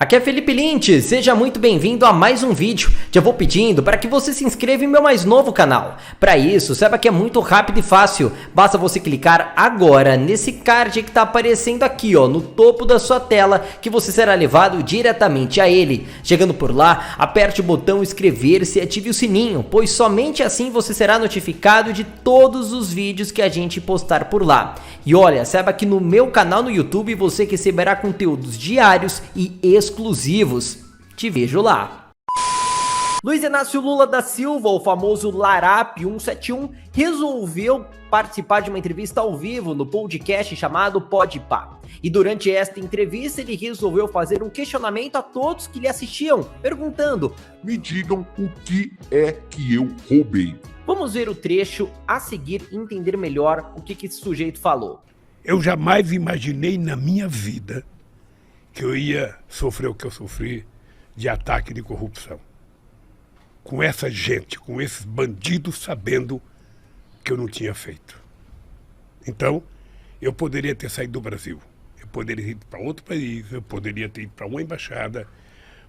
Aqui é Felipe Lynch, seja muito bem-vindo a mais um vídeo. Já vou pedindo para que você se inscreva em meu mais novo canal. Para isso, saiba que é muito rápido e fácil. Basta você clicar agora nesse card que está aparecendo aqui, ó, no topo da sua tela, que você será levado diretamente a ele. Chegando por lá, aperte o botão inscrever-se e ative o sininho, pois somente assim você será notificado de todos os vídeos que a gente postar por lá. E olha, saiba que no meu canal no YouTube você receberá conteúdos diários e exclusivos. Te vejo lá. Luiz Inácio Lula da Silva, o famoso Larap 171, resolveu participar de uma entrevista ao vivo no podcast chamado Podpah. E durante esta entrevista ele resolveu fazer um questionamento a todos que lhe assistiam, perguntando: me digam o que é que eu roubei. Vamos ver o trecho a seguir e entender melhor o que esse sujeito falou. Eu jamais imaginei na minha vida que eu ia sofrer o que eu sofri de ataque de corrupção. Com essa gente, com esses bandidos sabendo que eu não tinha feito. Então, eu poderia ter saído do Brasil. Eu poderia ter ido para outro país, eu poderia ter ido para uma embaixada,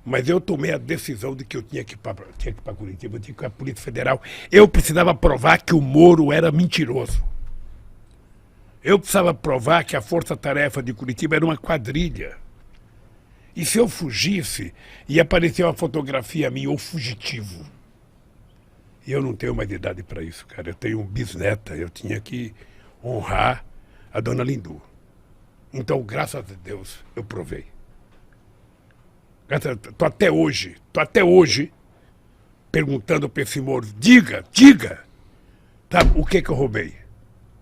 mas eu tomei a decisão de que eu tinha que ir para Curitiba, eu tinha que ir para a Polícia Federal. Eu precisava provar que o Moro era mentiroso. Eu precisava provar que a Força Tarefa de Curitiba era uma quadrilha. E se eu fugisse, ia aparecer uma fotografia minha, ou fugitivo. E eu não tenho mais idade para isso, cara. Eu tenho um bisneta, eu tinha que honrar a dona Lindu. Então, graças a Deus, eu provei. Tô até hoje, perguntando para esse Moro, diga, tá, o que eu roubei?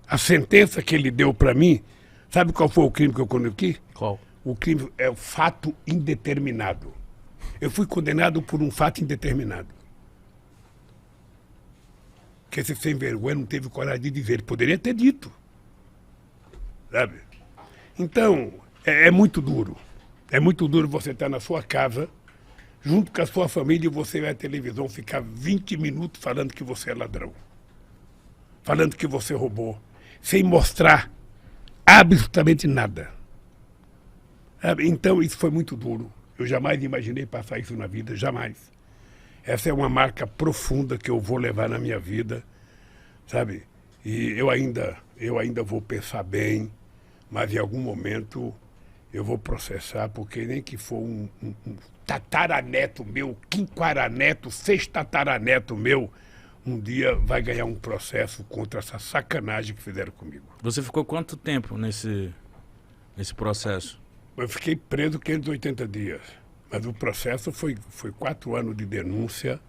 A sentença que ele deu para mim, sabe qual foi o crime que eu cometi? Qual? O crime é o fato indeterminado. Eu fui condenado por um fato indeterminado. Que esse sem vergonha não teve coragem de dizer. Ele poderia ter dito. Sabe? Então, é muito duro. É muito duro você estar na sua casa, junto com a sua família, e você vai à televisão ficar 20 minutos falando que você é ladrão. Falando que você roubou. Sem mostrar absolutamente nada. Então, isso foi muito duro. Eu jamais imaginei passar isso na vida, jamais. Essa é uma marca profunda que eu vou levar na minha vida, sabe? E eu ainda vou pensar bem, mas em algum momento eu vou processar, porque nem que for um tataraneto meu, quinquaraneto, sextataraneto meu, um dia vai ganhar um processo contra essa sacanagem que fizeram comigo. Você ficou quanto tempo nesse processo? Eu fiquei preso 580 dias, mas o processo foi 4 anos de denúncia,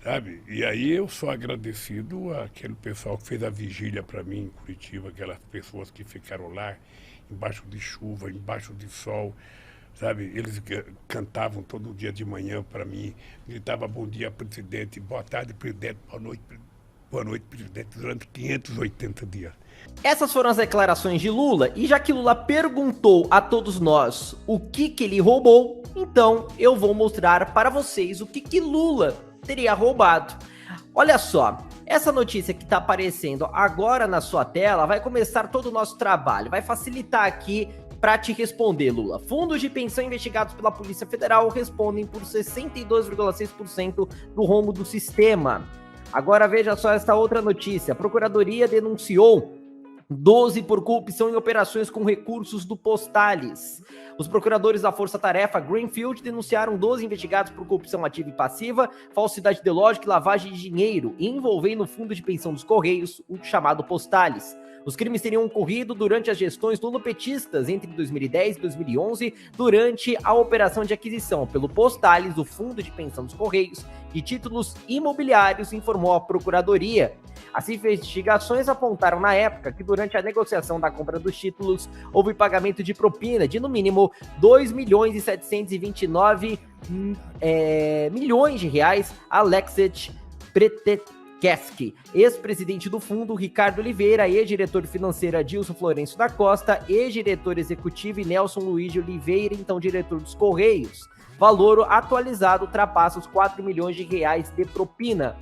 sabe? E aí eu sou agradecido àquele pessoal que fez a vigília para mim em Curitiba, aquelas pessoas que ficaram lá, embaixo de chuva, embaixo de sol, sabe? Eles cantavam todo dia de manhã para mim, gritavam bom dia, presidente, boa tarde, presidente, boa noite, presidente, durante 580 dias. Essas foram as declarações de Lula, e já que Lula perguntou a todos nós o que ele roubou, então eu vou mostrar para vocês o que Lula teria roubado. Olha só, essa notícia que está aparecendo agora na sua tela vai começar todo o nosso trabalho, vai facilitar aqui para te responder, Lula. Fundos de pensão investigados pela Polícia Federal respondem por 62,6% do rombo do sistema. Agora veja só esta outra notícia. A Procuradoria denunciou 12 por corrupção em operações com recursos do Postales. Os procuradores da Força Tarefa Greenfield denunciaram 12 investigados por corrupção ativa e passiva, falsidade ideológica e lavagem de dinheiro, envolvendo o fundo de pensão dos Correios, o chamado Postales. Os crimes teriam ocorrido durante as gestões lulopetistas entre 2010 e 2011, durante a operação de aquisição pelo Postales do Fundo de Pensão dos Correios de títulos imobiliários, informou a Procuradoria. As investigações apontaram na época que durante a negociação da compra dos títulos houve pagamento de propina de no mínimo 2.729 milhões de reais a Alexet Pretekeski, ex-presidente do fundo Ricardo Oliveira, ex-diretor financeiro Adilson Florencio da Costa, ex-diretor executivo Nelson Luiz de Oliveira, então diretor dos Correios. Valor atualizado ultrapassa os 4 milhões de reais de propina.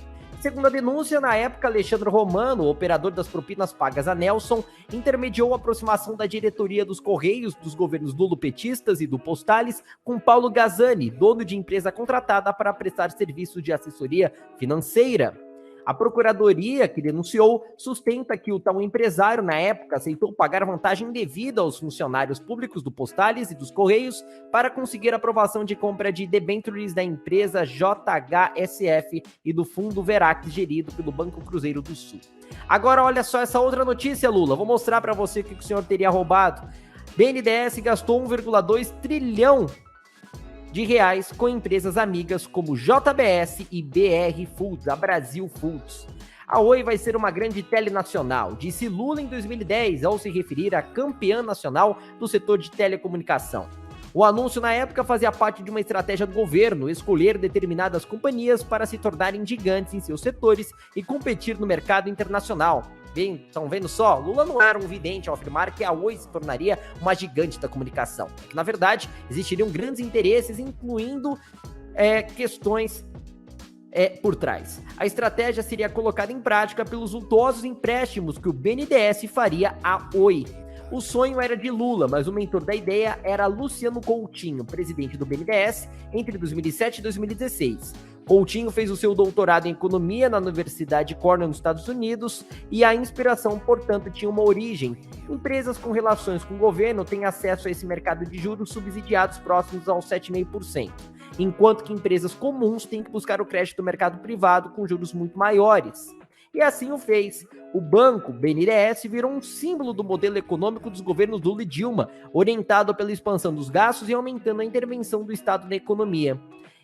segundo a denúncia, na época, Alexandre Romano, operador das propinas pagas a Nelson, intermediou a aproximação da diretoria dos Correios dos governos lulopetistas e do Postales com Paulo Gazani, dono de empresa contratada para prestar serviços de assessoria financeira. A procuradoria que denunciou sustenta que o tal empresário, na época, aceitou pagar vantagem devida aos funcionários públicos do Postales e dos Correios para conseguir aprovação de compra de debêntures da empresa JHSF e do Fundo Verax, gerido pelo Banco Cruzeiro do Sul. Agora, olha só essa outra notícia, Lula. Vou mostrar para você o que o senhor teria roubado. BNDES gastou 1,2 trilhão de reais com empresas amigas como JBS e BR Foods, a Brasil Foods. A Oi vai ser uma grande telenacional, disse Lula em 2010 ao se referir à campeã nacional do setor de telecomunicação. O anúncio na época fazia parte de uma estratégia do governo escolher determinadas companhias para se tornarem gigantes em seus setores e competir no mercado internacional. Estão vendo só? Lula não era um vidente ao afirmar que a Oi se tornaria uma gigante da comunicação. Que, na verdade, existiriam grandes interesses, incluindo questões por trás. A estratégia seria colocada em prática pelos suntuosos empréstimos que o BNDES faria à Oi. O sonho era de Lula, mas o mentor da ideia era Luciano Coutinho, presidente do BNDES, entre 2007 e 2016. Coutinho fez o seu doutorado em economia na Universidade Cornell, nos Estados Unidos, e a inspiração, portanto, tinha uma origem. Empresas com relações com o governo têm acesso a esse mercado de juros subsidiados próximos aos 7,5%, enquanto que empresas comuns têm que buscar o crédito do mercado privado com juros muito maiores. E assim o fez. O banco BNDES virou um símbolo do modelo econômico dos governos Lula e Dilma, orientado pela expansão dos gastos e aumentando a intervenção do Estado na economia.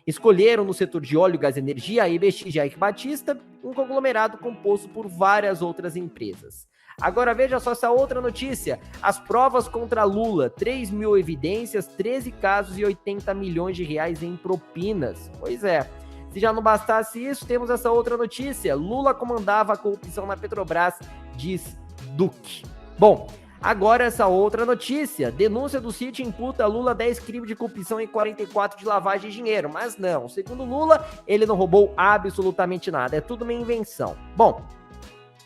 Escolheram no setor de óleo, gás e energia a EBX Eike Batista, um conglomerado composto por várias outras empresas. Agora veja só essa outra notícia. As provas contra Lula, 3 mil evidências, 13 casos e 80 milhões de reais em propinas. Pois é. Se já não bastasse isso, temos essa outra notícia. Lula comandava a corrupção na Petrobras, diz Duque. Bom, agora essa outra notícia. Denúncia do CIT imputa a Lula 10 crimes de corrupção e 44 de lavagem de dinheiro. Mas não, segundo Lula, ele não roubou absolutamente nada. É tudo uma invenção. Bom,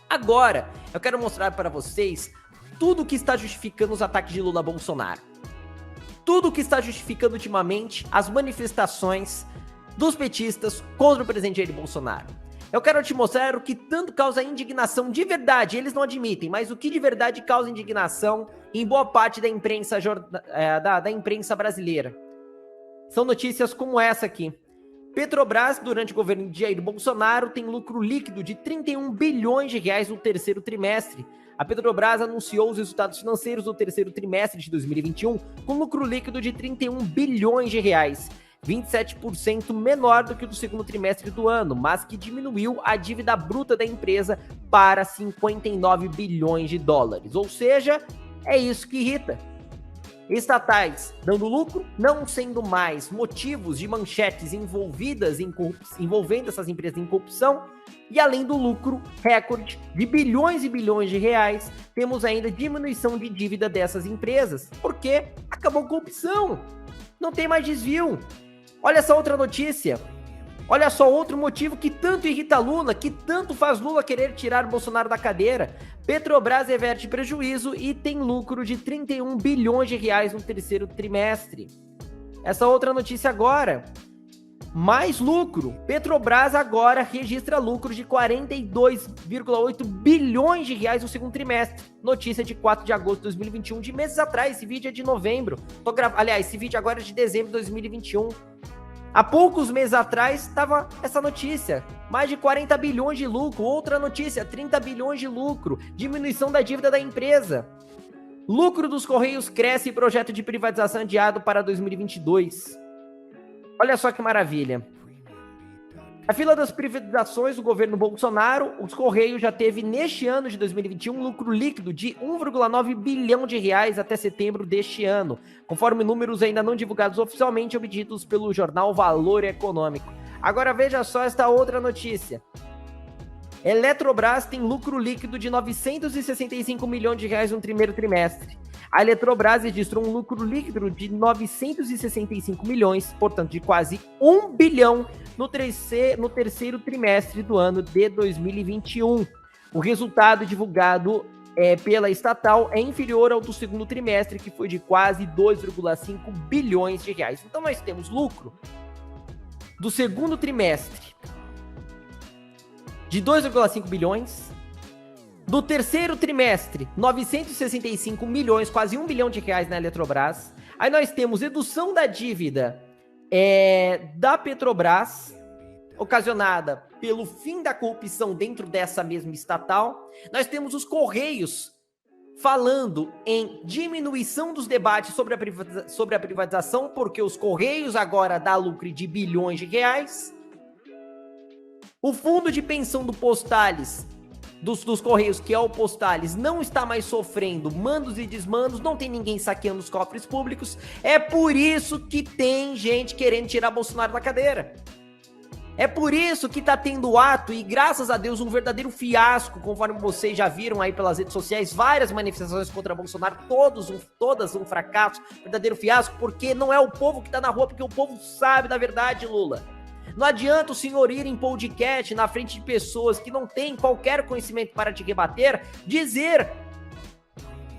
agora eu quero mostrar para vocês tudo que está justificando os ataques de Lula a Bolsonaro. Tudo que está justificando ultimamente as manifestações dos petistas contra o presidente Jair Bolsonaro. Eu quero te mostrar o que tanto causa indignação de verdade, eles não admitem, mas o que de verdade causa indignação em boa parte da imprensa, da imprensa brasileira. São notícias como essa aqui. Petrobras, durante o governo de Jair Bolsonaro, tem lucro líquido de 31 bilhões de reais no terceiro trimestre. A Petrobras anunciou os resultados financeiros do terceiro trimestre de 2021 com lucro líquido de 31 bilhões de reais. 27% menor do que o do segundo trimestre do ano, mas que diminuiu a dívida bruta da empresa para 59 bilhões de dólares. Ou seja, é isso que irrita. Estatais dando lucro, não sendo mais motivos de manchetes envolvendo essas empresas em corrupção, e além do lucro recorde de bilhões e bilhões de reais, temos ainda diminuição de dívida dessas empresas, porque acabou a corrupção, não tem mais desvio. Olha essa outra notícia. Olha só outro motivo que tanto irrita Lula, que tanto faz Lula querer tirar Bolsonaro da cadeira. Petrobras reverte prejuízo e tem lucro de 31 bilhões de reais no terceiro trimestre. Essa outra notícia agora. Mais lucro. Petrobras agora registra lucros de 42,8 bilhões de reais no segundo trimestre. Notícia de 4 de agosto de 2021, de meses atrás. Esse vídeo é de novembro. Aliás, esse vídeo agora é de dezembro de 2021. Há poucos meses atrás estava essa notícia. Mais de 40 bilhões de lucro. Outra notícia, 30 bilhões de lucro. Diminuição da dívida da empresa. Lucro dos Correios cresce e projeto de privatização adiado para 2022. Olha só que maravilha. Na fila das privatizações do governo Bolsonaro, os Correios já teve neste ano de 2021 um lucro líquido de 1,9 bilhão de reais até setembro deste ano, conforme números ainda não divulgados oficialmente obtidos pelo jornal Valor Econômico. Agora veja só esta outra notícia. Eletrobras tem lucro líquido de 965 milhões de reais no primeiro trimestre. A Eletrobras registrou um lucro líquido de 965 milhões, portanto de quase 1 bilhão, no terceiro trimestre do ano de 2021. O resultado divulgado pela estatal é inferior ao do segundo trimestre, que foi de quase 2,5 bilhões de reais. Então nós temos lucro do segundo trimestre de 2,5 bilhões, do terceiro trimestre 965 milhões, quase 1 bilhão de reais na Eletrobras. Aí nós temos redução da dívida da Petrobras, ocasionada pelo fim da corrupção dentro dessa mesma estatal. Nós temos os Correios falando em diminuição dos debates sobre a privatização, porque os Correios agora dá lucro de bilhões de reais. O fundo de pensão do Postales, dos Correios, que é o Postales, não está mais sofrendo mandos e desmandos, não tem ninguém saqueando os cofres públicos. É por isso que tem gente querendo tirar Bolsonaro da cadeira. É por isso que tá tendo ato, e graças a Deus, um verdadeiro fiasco, conforme vocês já viram aí pelas redes sociais, várias manifestações contra Bolsonaro, todas um fracasso, verdadeiro fiasco, porque não é o povo que tá na rua, porque o povo sabe da verdade, Lula. Não adianta o senhor ir em podcast na frente de pessoas que não têm qualquer conhecimento para te rebater, dizer: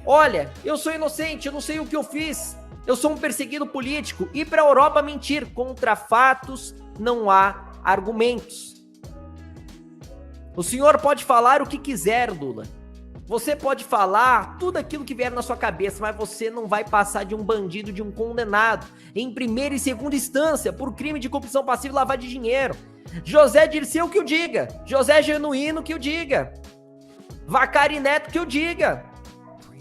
olha, eu sou inocente, eu não sei o que eu fiz, eu sou um perseguido político, e para a Europa mentir. Contra fatos não há argumentos. O senhor pode falar o que quiser, Lula. Você pode falar tudo aquilo que vier na sua cabeça, mas você não vai passar de um bandido, de um condenado, em primeira e segunda instância, por crime de corrupção passiva e lavagem de dinheiro. José Dirceu que o diga, José Genuíno que o diga, Vacari Neto que o diga,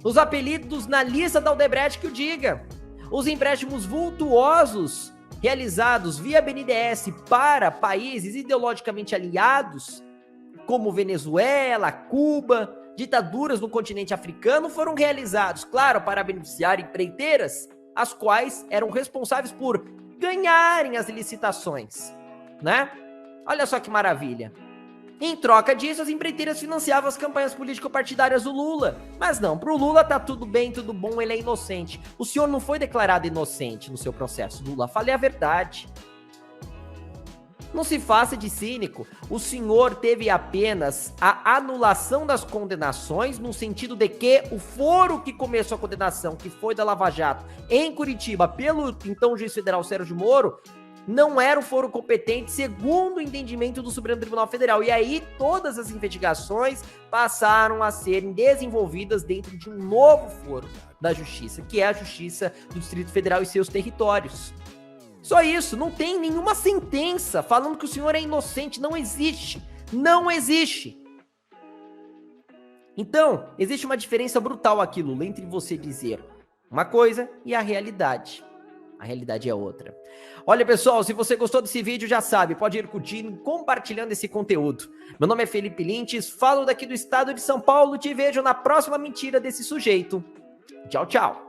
os apelidos na lista da Odebrecht que o diga, os empréstimos vultuosos realizados via BNDES para países ideologicamente aliados, como Venezuela, Cuba, ditaduras no continente africano, foram realizados, claro, para beneficiar empreiteiras, as quais eram responsáveis por ganharem as licitações, né? Olha só que maravilha. Em troca disso, as empreiteiras financiavam as campanhas político-partidárias do Lula. Mas não, pro Lula tá tudo bem, tudo bom, ele é inocente. O senhor não foi declarado inocente no seu processo, Lula. Fale a verdade. Não se faça de cínico. O senhor teve apenas a anulação das condenações, no sentido de que o foro que começou a condenação, que foi da Lava Jato, em Curitiba, pelo então juiz federal Sérgio Moro, não era o foro competente, segundo o entendimento do Supremo Tribunal Federal. E aí, todas as investigações passaram a serem desenvolvidas dentro de um novo foro da Justiça, que é a Justiça do Distrito Federal e seus territórios. Só isso, não tem nenhuma sentença falando que o senhor é inocente, não existe. Não existe. Então, existe uma diferença brutal aqui, Lula, entre você dizer uma coisa e a realidade. A realidade é outra. Olha, pessoal, se você gostou desse vídeo, já sabe, pode ir curtindo, compartilhando esse conteúdo. Meu nome é Felipe Lintes, falo daqui do estado de São Paulo, te vejo na próxima mentira desse sujeito. Tchau, tchau.